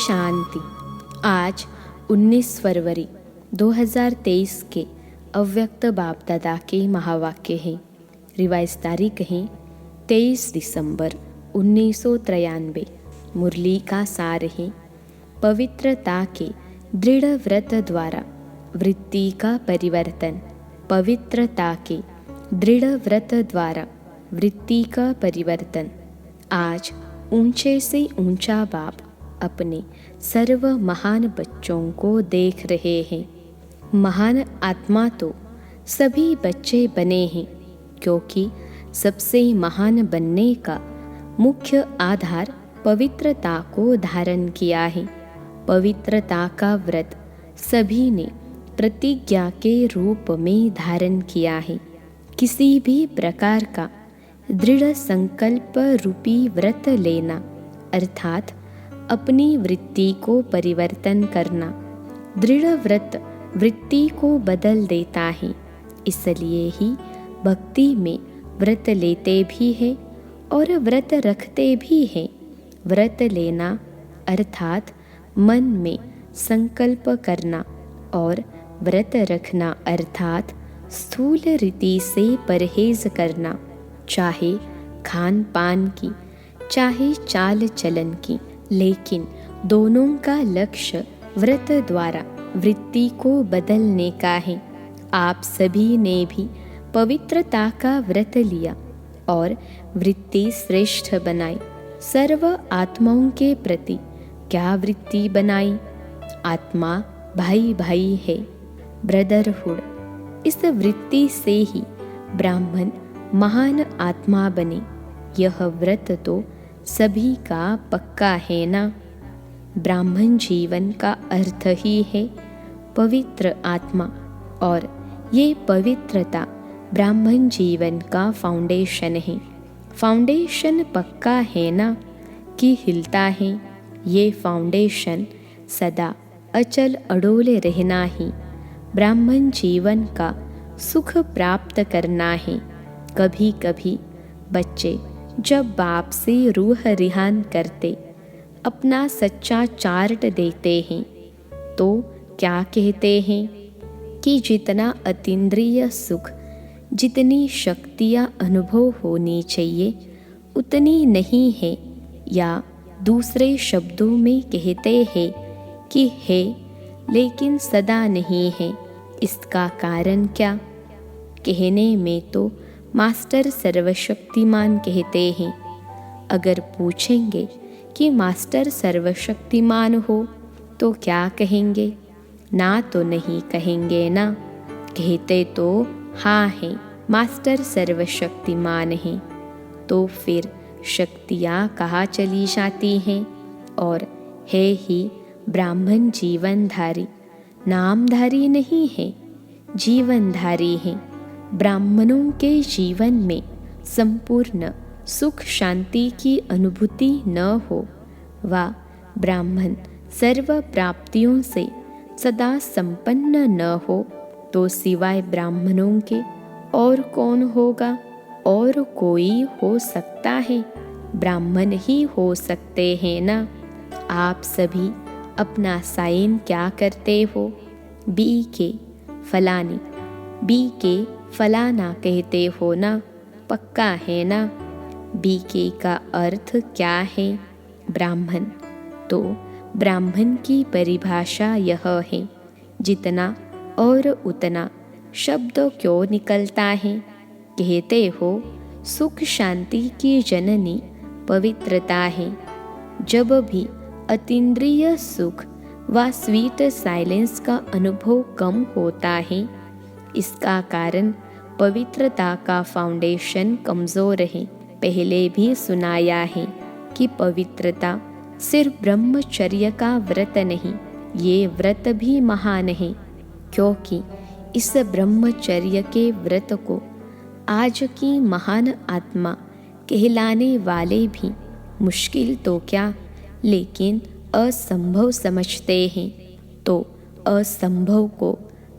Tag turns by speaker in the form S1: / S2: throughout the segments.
S1: शांति। आज 19 फरवरी 2023 के अव्यक्त बाप दादा के महावाक्य हैं। रिवाइज तारीख है 23 दिसंबर 1993। मुरली का सार है, पवित्रता के दृढ़ व्रत द्वारा वृत्ति का परिवर्तन। पवित्रता के दृढ़ व्रत द्वारा वृत्ति का परिवर्तन। आज ऊंचे से ऊंचा बाप अपने सर्व महान बच्चों को देख रहे हैं। महान आत्मा तो सभी बच्चे बने हैं, क्योंकि सबसे महान बनने का मुख्य आधार पवित्रता को धारण किया है। पवित्रता का व्रत सभी ने प्रतिज्ञा के रूप में धारण किया है। किसी भी प्रकार का दृढ़ संकल्प रूपी व्रत लेना अर्थात अपनी वृत्ति को परिवर्तन करना। दृढ़ व्रत वृत्ति को बदल देता है, इसलिए ही भक्ति में व्रत लेते भी हैं और व्रत रखते भी हैं। व्रत लेना अर्थात मन में संकल्प करना और व्रत रखना अर्थात स्थूल रीति से परहेज करना, चाहे खान पान की चाहे चाल चलन की, लेकिन दोनों का लक्ष्य व्रत द्वारा वृत्ति को बदलने का है। आप सभी ने भी पवित्रता का व्रत लिया और वृत्ति श्रेष्ठ बनाई। सर्व आत्माओं के प्रति क्या वृत्ति बनाई? आत्मा भाई भाई है, ब्रदरहुड। इस वृत्ति से ही ब्राह्मण महान आत्मा बने। यह व्रत तो सभी का पक्का है ना। ब्राह्मण जीवन का अर्थ ही है पवित्र आत्मा, और ये पवित्रता ब्राह्मण जीवन का फाउंडेशन है। फाउंडेशन पक्का है ना कि हिलता है? ये फाउंडेशन सदा अचल अडोले रहना ही ब्राह्मण जीवन का सुख प्राप्त करना है। कभी कभी बच्चे जब बाप से रूह रिहान करते अपना सच्चा चार्ट देते हैं तो क्या कहते हैं कि जितना अतीन्द्रिय सुख, जितनी शक्तियाँ अनुभव होनी चाहिए उतनी नहीं है, या दूसरे शब्दों में कहते हैं कि है लेकिन सदा नहीं है। इसका कारण क्या? कहने में तो मास्टर सर्वशक्तिमान कहते हैं। अगर पूछेंगे कि मास्टर सर्वशक्तिमान हो तो क्या कहेंगे? ना तो नहीं कहेंगे ना। कहते तो हाँ है, मास्टर सर्वशक्तिमान है। तो फिर शक्तियाँ कहाँ चली जाती हैं? और है ही ब्राह्मण जीवनधारी, नामधारी नहीं है, जीवनधारी है। ब्राह्मणों के जीवन में संपूर्ण सुख शांति की अनुभूति न हो, वा ब्राह्मण सर्व प्राप्तियों से सदा संपन्न न हो, तो सिवाय ब्राह्मणों के और कौन होगा? और कोई हो सकता है? ब्राह्मण ही हो सकते हैं ना। आप सभी अपना साइन क्या करते हो? बी के फलानी, बी के फलाना कहते हो ना। पक्का है ना। बी के का अर्थ क्या है? ब्राह्मण। तो ब्राह्मण की परिभाषा यह है, जितना और उतना शब्द क्यों निकलता है? कहते हो सुख शांति की जननी पवित्रता है। जब भी अतीन्द्रिय सुख व स्वीट साइलेंस का अनुभव कम होता है, इसका कारण पवित्रता का फाउंडेशन कमज़ोर है। पहले भी सुनाया है कि पवित्रता सिर्फ ब्रह्मचर्य का व्रत नहीं, ये व्रत भी महान है, क्योंकि इस ब्रह्मचर्य के व्रत को आज की महान आत्मा कहलाने वाले भी मुश्किल तो क्या, लेकिन असंभव समझते हैं। तो असंभव को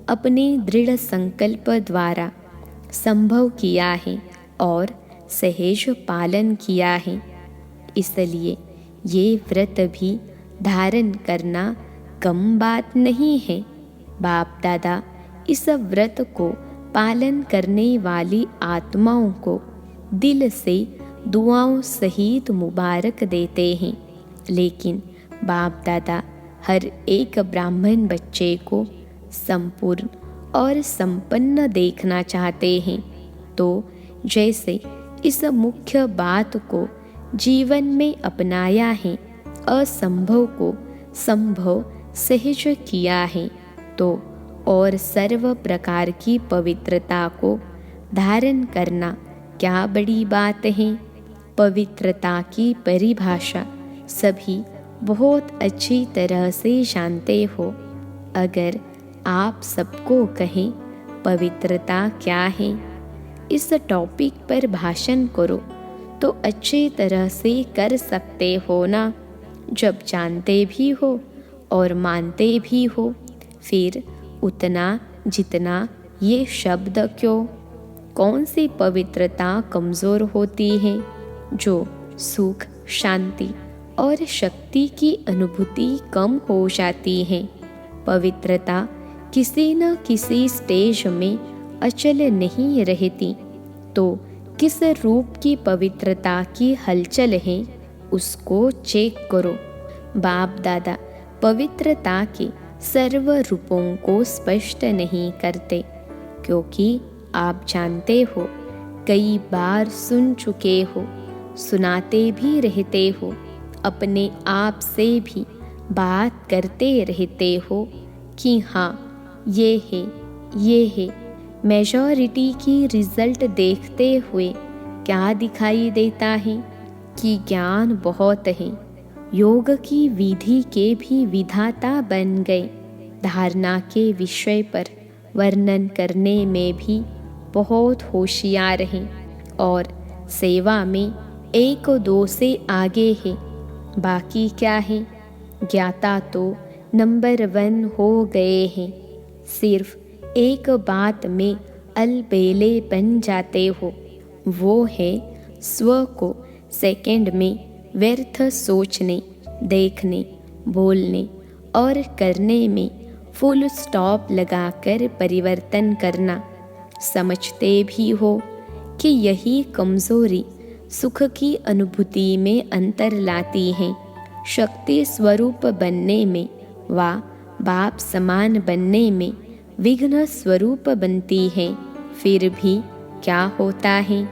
S1: अपने दृढ़ संकल्प द्वारा संभव किया है और सहज पालन किया है। इसलिए ये व्रत भी धारण करना कम बात नहीं है। बाप दादा इस व्रत को पालन करने वाली आत्माओं को दिल से दुआओं सहित मुबारक देते हैं। लेकिन बाप दादा हर एक ब्राह्मण बच्चे को संपूर्ण और संपन्न देखना चाहते हैं। तो जैसे इस मुख्य बात को जीवन में अपनाया है, असंभव को संभव सहज किया है, तो और सर्व प्रकार की पवित्रता को धारण करना क्या बड़ी बात है। पवित्रता की परिभाषा सभी बहुत अच्छी तरह से जानते हो। अगर आप सबको कहें पवित्रता क्या है, इस टॉपिक पर भाषण करो तो अच्छी तरह से कर सकते हो ना। जब जानते भी हो और मानते भी हो, फिर उतना जितना ये शब्द क्यों। कौन सी पवित्रता कमज़ोर होती है? जो सुख, शांति और शक्ति की अनुभूति कम हो जाती है। पवित्रता किसी न किसी स्टेज में अचल नहीं रहती। तो किस रूप की पवित्रता की हलचल है, उसको चेक करो। बाप दादा पवित्रता के सर्व रूपों को स्पष्ट नहीं करते, क्योंकि आप जानते हो, कई बार सुन चुके हो, सुनाते भी रहते हो, अपने आप से भी बात करते रहते हो कि हाँ ये है। मेजॉरिटी की रिजल्ट देखते हुए क्या दिखाई देता है कि ज्ञान बहुत है। योग की विधि के भी विधाता बन गए। धारणा के विषय पर वर्णन करने में भी बहुत होशियार हैं और सेवा में एक दो से आगे है। बाकी क्या है? ज्ञाता तो नंबर 1 हो गए हैं। सिर्फ एक बात में अलबेले बन जाते हो, वो है स्व को सेकंड में व्यर्थ सोचने, देखने, बोलने और करने में फुल स्टॉप लगाकर परिवर्तन करना। समझते भी हो कि यही कमजोरी सुख की अनुभूति में अंतर लाती है। शक्ति स्वरूप बनने में व बाप समान बनने में विघ्न स्वरूप बनती है। फिर भी क्या होता है?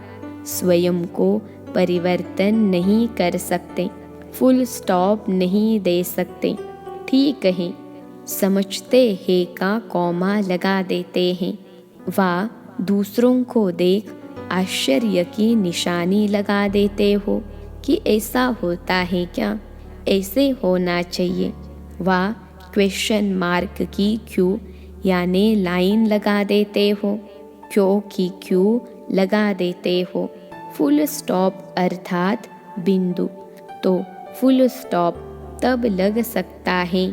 S1: स्वयं को परिवर्तन नहीं कर सकते, फुल स्टॉप नहीं दे सकते। ठीक है, समझते हैं का कॉमा लगा देते हैं, व दूसरों को देख आश्चर्य की निशानी लगा देते हो कि ऐसा होता है क्या, ऐसे होना चाहिए। व क्वेश्चन मार्क की क्यू यानी लाइन लगा देते हो, क्यों की क्यू लगा देते हो। फुल स्टॉप अर्थात बिंदु, तो फुल स्टॉप तब लग सकता है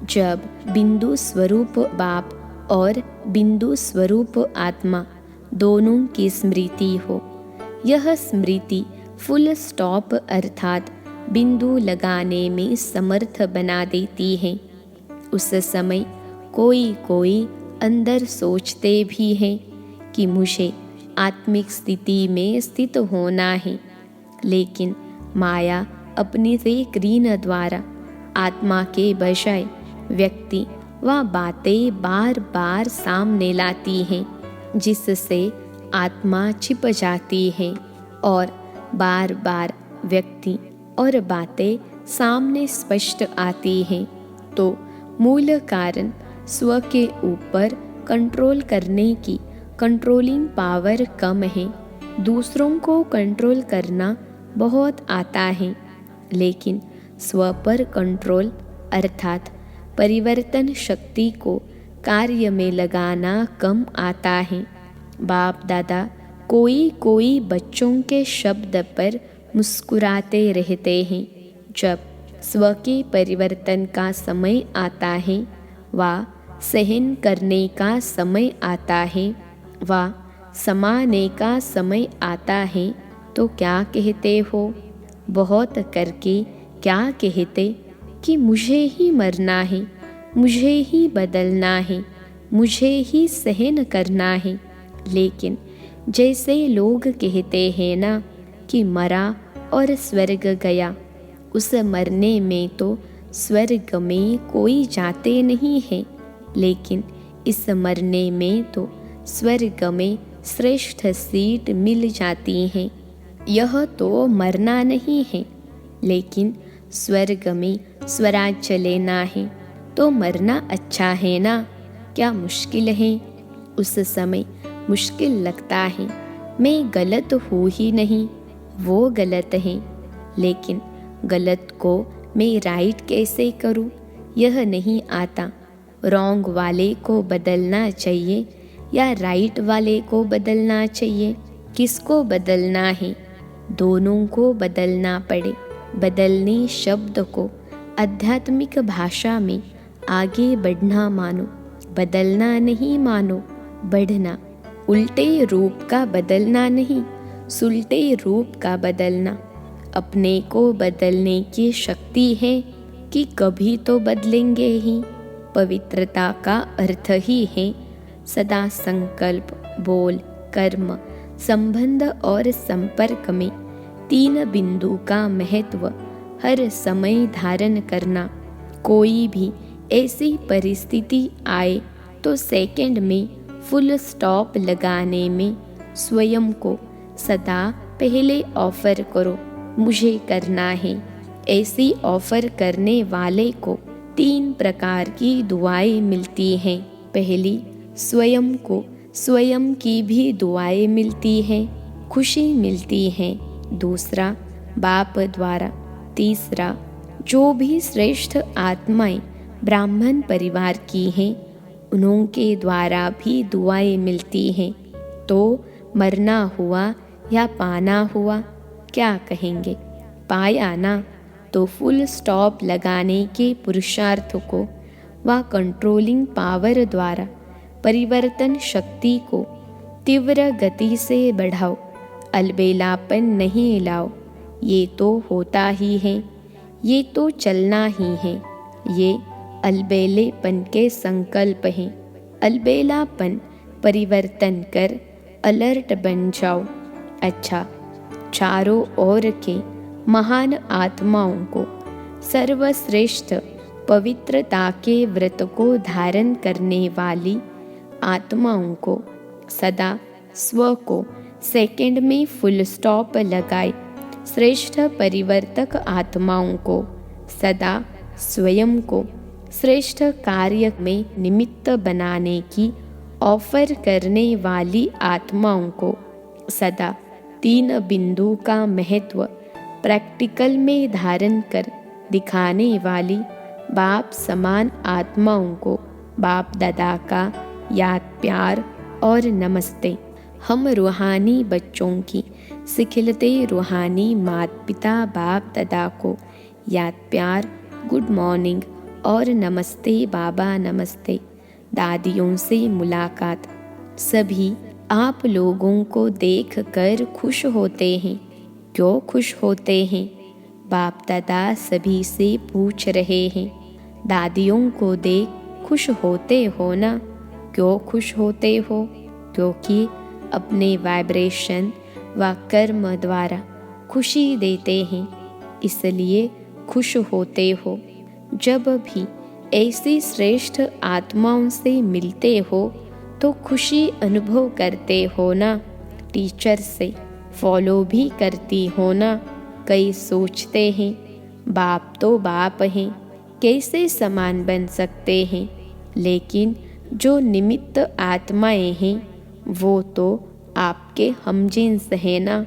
S1: जब बिंदु स्वरूप बाप और बिंदु स्वरूप आत्मा दोनों की स्मृति हो। यह स्मृति फुल स्टॉप अर्थात बिंदु लगाने में समर्थ बना देती है। उस समय कोई अंदर सोचते भी हैं कि मुझे आत्मिक स्थिति में स्थित होना है, लेकिन माया अपनी क्रीन द्वारा आत्मा के बजाय व्यक्ति व बातें बार बार सामने लाती हैं, जिससे आत्मा छिप जाती है और बार बार व्यक्ति और बातें सामने स्पष्ट आती हैं। तो मूल कारण स्व के ऊपर कंट्रोल करने की कंट्रोलिंग पावर कम है। दूसरों को कंट्रोल करना बहुत आता है, लेकिन स्व पर कंट्रोल अर्थात परिवर्तन शक्ति को कार्य में लगाना कम आता है। बाप दादा कोई बच्चों के शब्द पर मुस्कुराते रहते हैं। जब स्व के परिवर्तन का समय आता है व सहन करने का समय आता है व समाने का समय आता है, तो क्या कहते हो? बहुत करके क्या कहते? कि मुझे ही मरना है, मुझे ही बदलना है, मुझे ही सहन करना है। लेकिन जैसे लोग कहते हैं ना कि मरा और स्वर्ग गया, उस मरने में तो स्वर्ग में कोई जाते नहीं है, लेकिन इस मरने में तो स्वर्ग में श्रेष्ठ सीट मिल जाती है। यह तो मरना नहीं है, लेकिन स्वर्ग में स्वराज्य लेना है तो मरना अच्छा है ना। क्या मुश्किल है? उस समय मुश्किल लगता है, मैं गलत हूँ ही नहीं, वो गलत है। लेकिन गलत को मैं राइट कैसे करूँ, यह नहीं आता। रॉन्ग वाले को बदलना चाहिए या राइट वाले को बदलना चाहिए? किसको बदलना है? दोनों को बदलना पड़े। बदलने शब्द को आध्यात्मिक भाषा में आगे बढ़ना मानो, बदलना नहीं मानो, बढ़ना। उल्टे रूप का बदलना नहीं, सुलटे रूप का बदलना। अपने को बदलने की शक्ति है कि कभी तो बदलेंगे ही। पवित्रता का अर्थ ही है सदा संकल्प, बोल, कर्म, संबंध और संपर्क में 3 बिंदु का महत्व हर समय धारण करना। कोई भी ऐसी परिस्थिति आए तो सेकंड में फुल स्टॉप लगाने में स्वयं को सदा पहले ऑफर करो, मुझे करना है। ऐसी ऑफर करने वाले को 3 प्रकार की दुआएं मिलती हैं। पहली, स्वयं को स्वयं की भी दुआएं मिलती हैं, खुशी मिलती है। दूसरा, बाप द्वारा। तीसरा, जो भी श्रेष्ठ आत्माएं ब्राह्मण परिवार की हैं, उनके द्वारा भी दुआएं मिलती हैं। तो मरना हुआ या पाना हुआ, क्या कहेंगे? पाया ना, तो फुल स्टॉप लगाने के पुरुषार्थ को व कंट्रोलिंग पावर द्वारा परिवर्तन शक्ति को तीव्र गति से बढ़ाओ, अलबेलापन नहीं लाओ। ये तो होता ही है, ये तो चलना ही है। ये अलबेलेपन के संकल्प हैं। अलबेलापन परिवर्तन कर अलर्ट बन जाओ। अच्छा, चारों ओर के महान आत्माओं को सर्वश्रेष्ठ पवित्रता के व्रत को धारण करने वाली आत्माओं को सदा स्व को सेकंड में फुल स्टॉप लगाए, श्रेष्ठ परिवर्तक आत्माओं को सदा स्वयं को श्रेष्ठ कार्य में निमित्त बनाने की ऑफर करने वाली आत्माओं को सदा 3 बिंदु का महत्व प्रैक्टिकल में धारण कर दिखाने वाली बाप समान आत्माओं को बाप दादा का याद, प्यार और नमस्ते। हम रूहानी बच्चों की सिखिलते रूहानी माता पिता बाप दादा को याद, प्यार, गुड मॉर्निंग और नमस्ते बाबा, नमस्ते। दादियों से मुलाकात। सभी आप लोगों को देख कर खुश होते हैं। क्यों खुश होते हैं? बाप दादा सभी से पूछ रहे हैं। दादियों को देख खुश होते हो ना? क्यों खुश होते हो? क्योंकि अपने वाइब्रेशन व कर्म द्वारा खुशी देते हैं, इसलिए खुश होते हो। जब भी ऐसी श्रेष्ठ आत्माओं से मिलते हो तो खुशी अनुभव करते हो ना? टीचर से फॉलो भी करती हो ना? कई सोचते हैं बाप तो बाप हैं, कैसे समान बन सकते हैं? लेकिन जो निमित्त आत्माएं हैं वो तो आपके हमजिन्स है ना।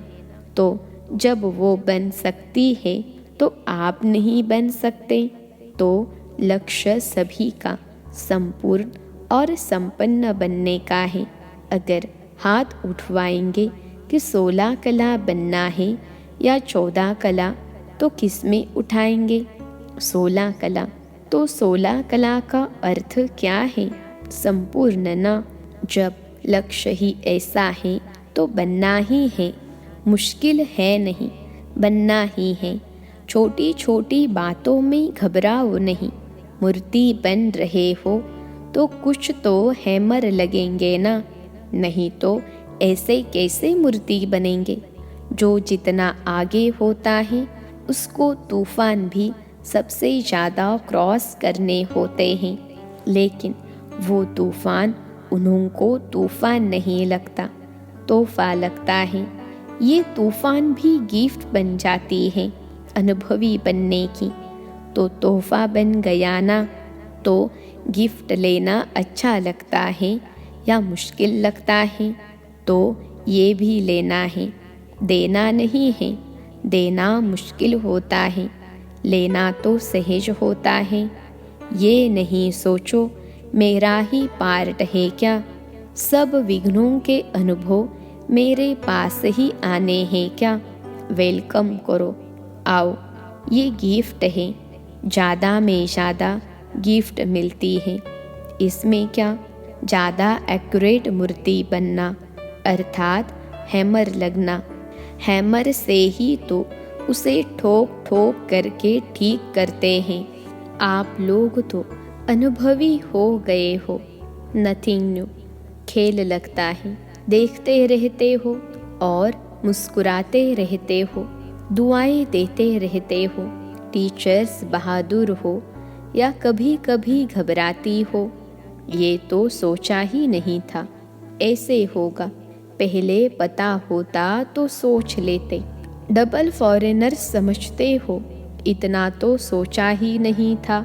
S1: तो जब वो बन सकती है तो आप नहीं बन सकते। तो लक्ष्य सभी का संपूर्ण और संपन्न बनने का है। अगर हाथ उठवाएंगे कि 16 कला बनना है या 14 कला, तो किस में उठाएंगे? 16 कला। तो 16 कला का अर्थ क्या है? संपूर्ण ना। जब लक्ष्य ही ऐसा है तो बनना ही है। मुश्किल है नहीं, बनना ही है। छोटी छोटी बातों में घबराओ नहीं। मूर्ति बन रहे हो तो कुछ तो हैमर लगेंगे ना, नहीं तो ऐसे कैसे मूर्ति बनेंगे। जो जितना आगे होता है उसको तूफान भी सबसे ज़्यादा क्रॉस करने होते हैं, लेकिन वो तूफान उन्हों को तूफान नहीं लगता, तोहफा लगता है। ये तूफान भी गिफ्ट बन जाती है अनुभवी बनने की। तो तोहफा बन गया ना, तो गिफ्ट लेना अच्छा लगता है या मुश्किल लगता है, तो ये भी लेना है, देना नहीं है। देना मुश्किल होता है, लेना तो सहज होता है। ये नहीं सोचो मेरा ही पार्ट है क्या, सब विघ्नों के अनुभव मेरे पास ही आने हैं क्या। वेलकम करो, आओ, ये गिफ्ट है। ज़्यादा में ज़्यादा गिफ्ट मिलती है, इसमें क्या। ज़्यादा एक्यूरेट मूर्ति बनना अर्थात हैमर लगना। हैमर से ही तो उसे ठोक ठोक करके ठीक करते हैं। आप लोग तो अनुभवी हो गए हो। नथिंग न्यू, खेल लगता है। देखते रहते हो और मुस्कुराते रहते हो, दुआएं देते रहते हो। टीचर्स बहादुर हो या कभी कभी घबराती हो, ये तो सोचा ही नहीं था ऐसे होगा। पहले पता होता तो सोच लेते। डबल फॉरेनर समझते हो, इतना तो सोचा ही नहीं था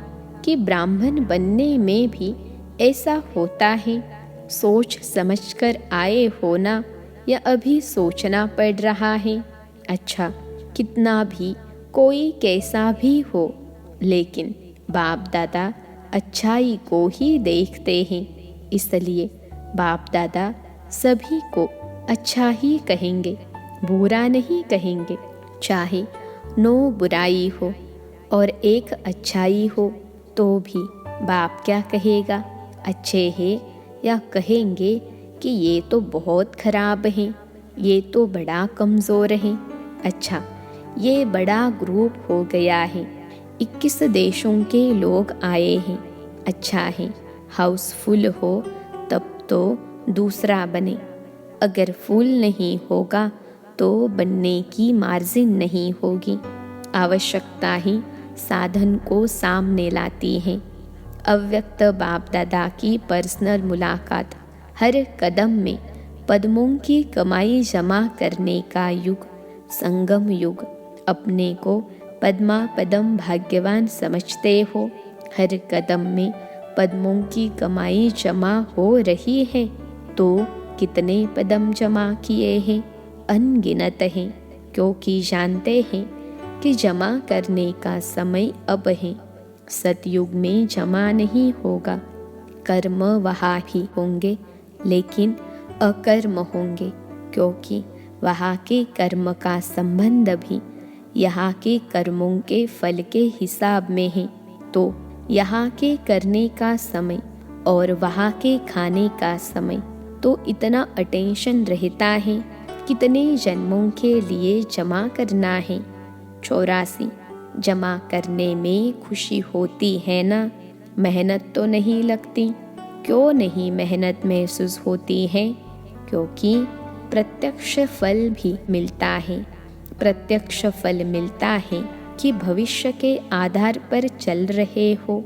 S1: कि ब्राह्मण बनने में भी ऐसा होता है। सोच समझकर आए हो ना, या अभी सोचना पड़ रहा है। अच्छा, कितना भी कोई कैसा भी हो, लेकिन बाप दादा अच्छाई को ही देखते हैं, इसलिए बाप दादा सभी को अच्छा ही कहेंगे, बुरा नहीं कहेंगे। चाहे 9 बुराई हो और 1 अच्छाई हो तो भी बाप क्या कहेगा, अच्छे हैं, या कहेंगे कि ये तो बहुत खराब हैं, ये तो बड़ा कमज़ोर हैं। अच्छा, ये बड़ा ग्रुप हो गया है, 21 देशों के लोग आए हैं। अच्छा है, हाउसफुल हो तब तो दूसरा बने। अगर फुल नहीं होगा तो बनने की मार्जिन नहीं होगी। आवश्यकता ही साधन को सामने लाती है। अव्यक्त बाप दादा की पर्सनल मुलाकात। हर कदम में पद्मों की कमाई जमा करने का युग, संगम युग। अपने को पद्मा पदम भाग्यवान समझते हो। हर कदम में पद्मों की कमाई जमा हो रही है, तो कितने पदम जमा किए हैं, अनगिनत हैं, क्योंकि जानते हैं कि जमा करने का समय अब है। सतयुग में जमा नहीं होगा। कर्म वहाँ भी होंगे, लेकिन अकर्म होंगे, क्योंकि वहाँ के कर्म का संबंध भी यहाँ के कर्मों के फल के हिसाब में है। तो यहाँ के करने का समय और वहाँ के खाने का समय तो इतना अटेंशन रहता है। कितने जन्मों के लिए जमा करना है। 84 जमा करने में खुशी होती है ना, मेहनत तो नहीं लगती। क्यों नहीं मेहनत महसूस होती है? क्योंकि प्रत्यक्ष फल भी मिलता है। प्रत्यक्ष फल मिलता है कि भविष्य के आधार पर चल रहे हो।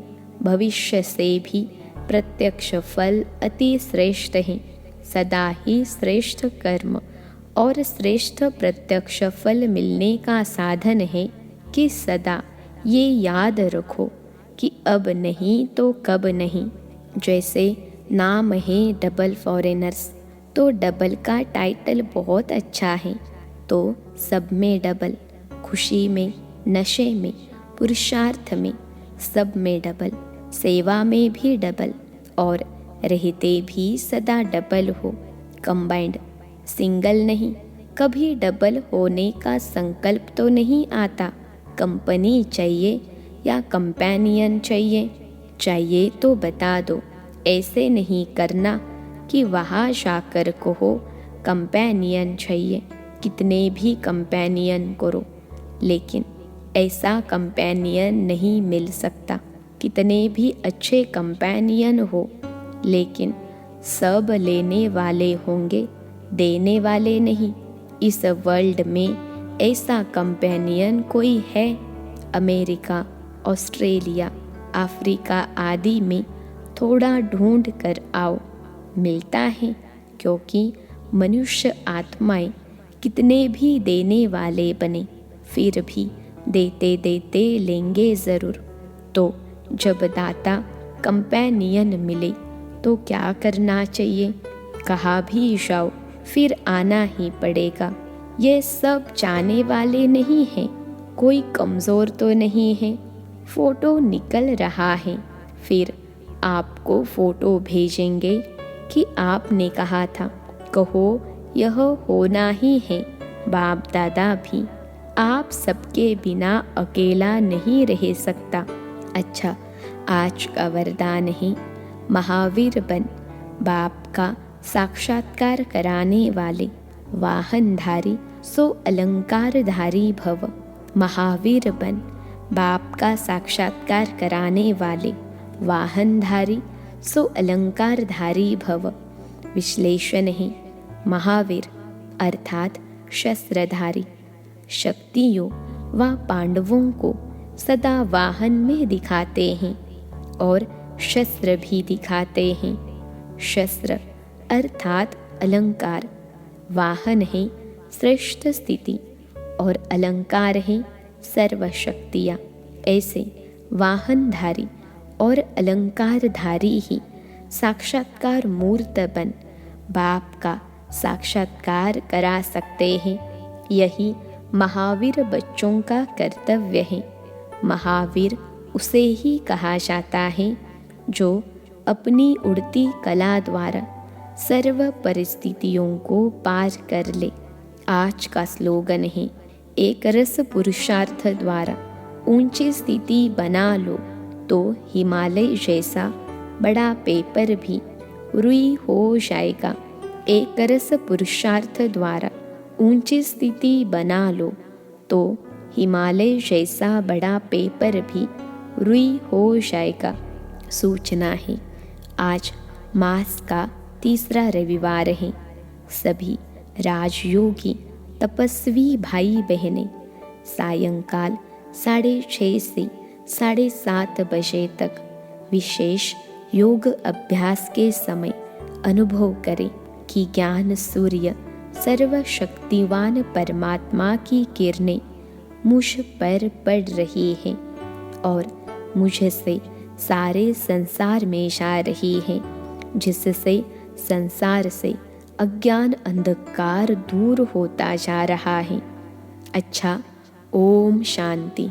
S1: भविष्य से भी प्रत्यक्ष फल अति श्रेष्ठ है। सदा ही श्रेष्ठ कर्म और श्रेष्ठ प्रत्यक्ष फल मिलने का साधन है कि सदा ये याद रखो कि अब नहीं तो कब नहीं। जैसे नाम है डबल फॉरेनर्स, तो डबल का टाइटल बहुत अच्छा है। तो सब में डबल, खुशी में, नशे में, पुरुषार्थ में, सब में डबल, सेवा में भी डबल, और रहते भी सदा डबल हो। कंबाइंड, सिंगल नहीं। कभी डबल होने का संकल्प तो नहीं आता। कंपनी चाहिए या कंपेनियन चाहिए? चाहिए तो बता दो। ऐसे नहीं करना कि वहाँ जाकर कहो कंपेनियन चाहिए। कितने भी कंपेनियन करो, लेकिन ऐसा कंपेनियन नहीं मिल सकता। कितने भी अच्छे कंपेनियन हो, लेकिन सब लेने वाले होंगे, देने वाले नहीं। इस वर्ल्ड में ऐसा कंपेनियन कोई है? अमेरिका, ऑस्ट्रेलिया, अफ्रीका आदि में थोड़ा ढूंढ कर आओ, मिलता है। क्योंकि मनुष्य आत्माएं कितने भी देने वाले बने, फिर भी देते देते लेंगे ज़रूर। तो जब दाता कंपेनियन मिले तो क्या करना चाहिए? कहा भी जाओ फिर आना ही पड़ेगा। ये सब जाने वाले नहीं हैं, कोई कमज़ोर तो नहीं है। फ़ोटो निकल रहा है, फिर आपको फ़ोटो भेजेंगे कि आपने कहा था। कहो यह होना ही है। बाप दादा भी आप सबके बिना अकेला नहीं रह सकता। अच्छा, आज का वरदान है, महावीर बन, बाप का साक्षात्कार कराने वाले, वाहनधारी सो अलंकारधारी भव। महावीर बन, बाप का साक्षात्कार कराने वाले, वाहनधारी सो अलंकारधारी भव। विश्लेषण है, महावीर अर्थात शस्त्रधारी, शक्तियों व पांडवों को सदा वाहन में दिखाते हैं और शस्त्र भी दिखाते हैं। शस्त्र अर्थात अलंकार, वाहन है श्रेष्ठ स्थिति और अलंकार है सर्वशक्तियाँ। ऐसे वाहनधारी और अलंकारधारी ही साक्षात्कार मूर्त बन बाप का साक्षात्कार करा सकते हैं। यही महावीर बच्चों का कर्तव्य है। महावीर उसे ही कहा जाता है जो अपनी उड़ती कला द्वारा सर्व परिस्थितियों को पार कर ले। आज का स्लोगन है, एक रस पुरुषार्थ द्वारा ऊंची स्थिति बना लो तो हिमालय जैसा बड़ा पेपर भी रुई हो जाएगा। एक रस पुरुषार्थ द्वारा ऊंची स्थिति बना लो तो हिमालय जैसा बड़ा पेपर भी रुई हो जाएगा। सूचना है, आज मास का तीसरा रविवार है। सभी राजयोगी तपस्वी भाई बहनें सायंकाल 6:30 से 7:30 बजे तक विशेष योग अभ्यास के समय अनुभव करें कि ज्ञान सूर्य सर्वशक्तिवान परमात्मा की किरणें मुझ पर पड़ रही हैं और मुझसे सारे संसार में जा रही हैं, जिससे संसार से अज्ञान अंधकार दूर होता जा रहा है। अच्छा, ओम शांति।